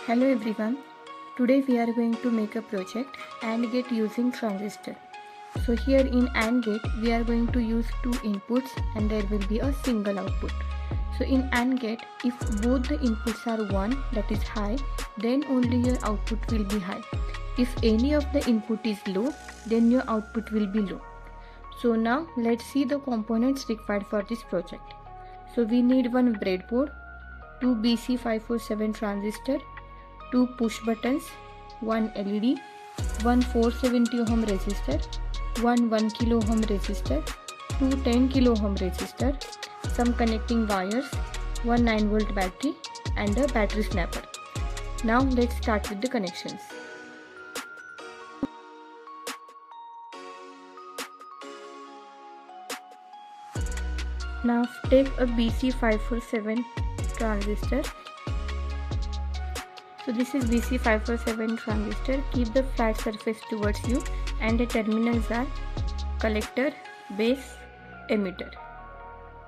Hello everyone. Today we are going to make a project AND gate using transistor. So here in AND gate we are going to use two inputs and there will be a single output. So in AND gate, if both the inputs are 1, that is high, then only your output will be high. If any of the input is low, then your output will be low. So now let's see the components required for this project. So we need one breadboard, two BC547 transistor, 2 push buttons, 1 LED, one 470 ohm resistor, one 1 kilo ohm resistor, two 10 kilo ohm resistor, some connecting wires, one 9-volt battery and a battery snapper. Now let's start with the connections. Now take a BC547 transistor. So this is BC547 transistor. Keep the flat surface towards you and the terminals are collector, base, emitter.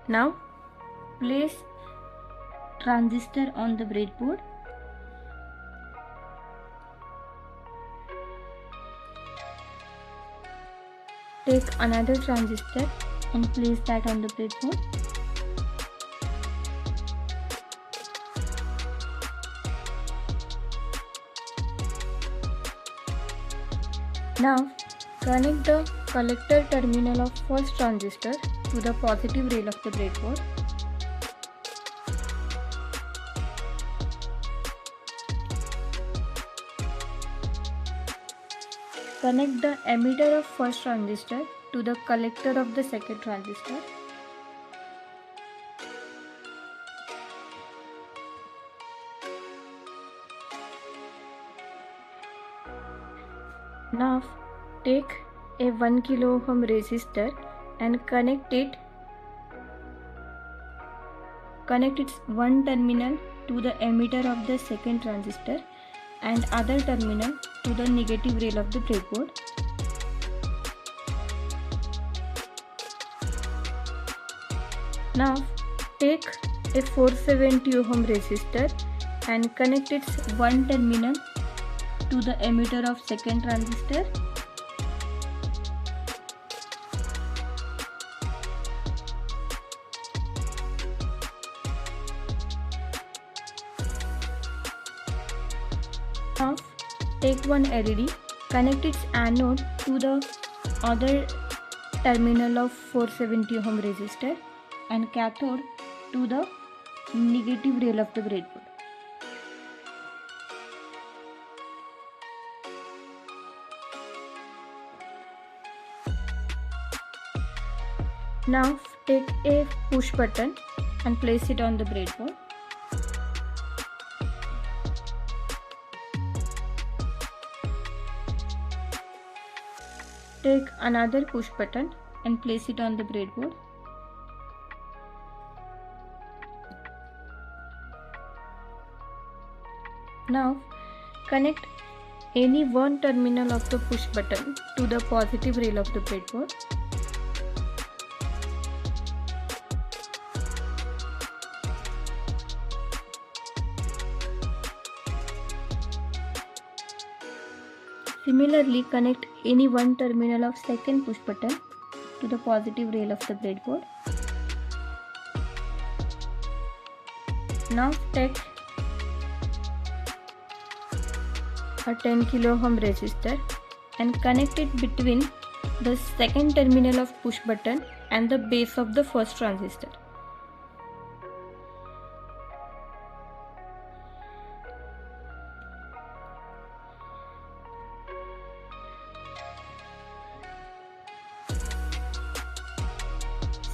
Now place transistor on the breadboard. Take another transistor and place that on the breadboard. Now connect the collector terminal of first transistor to the positive rail of the breadboard. Connect the emitter of first transistor to the collector of the second transistor. Now take a 1 kilo ohm resistor and connect its one terminal to the emitter of the second transistor and other terminal to the negative rail of the breadboard. Now take a 470 ohm resistor and connect its one terminal to the emitter of second transistor. Now take one LED, connect its anode to the other terminal of 470 ohm resistor and cathode to the negative rail of the breadboard. Now take a push button and place it on the breadboard. Take another push button and place it on the breadboard. Now connect any one terminal of the push button to the positive rail of the breadboard. Similarly, connect any one terminal of second push button to the positive rail of the breadboard. Now take a 10 kilo ohm resistor and connect it between the second terminal of push button and the base of the first transistor.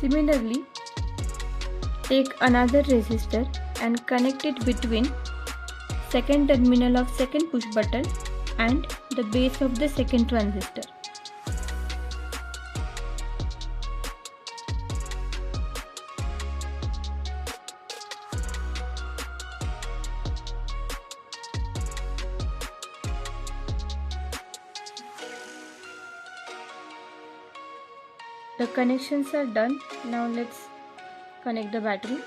Similarly, take another resistor and connect it between second terminal of second push button and the base of the second transistor. The connections are done. Now let's connect the battery.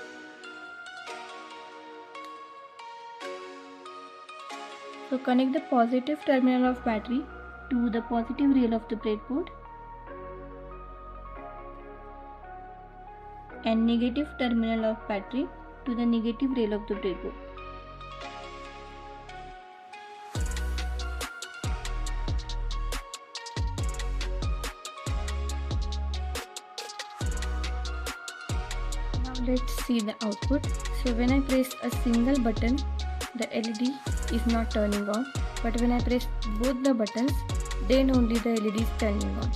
So connect the positive terminal of battery to the positive rail of the breadboard and negative terminal of battery to the negative rail of the breadboard. Now let's see the output. So when I press a single button, the LED is not turning on, but when I press both the buttons, then only the LED is turning on.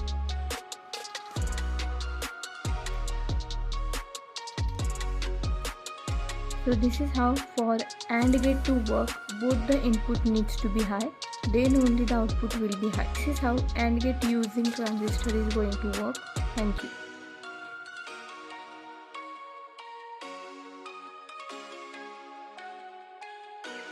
So this is how for AND gate to work, both the input needs to be high, then only the output will be high. This is how AND gate using transistor is going to work. Thank you.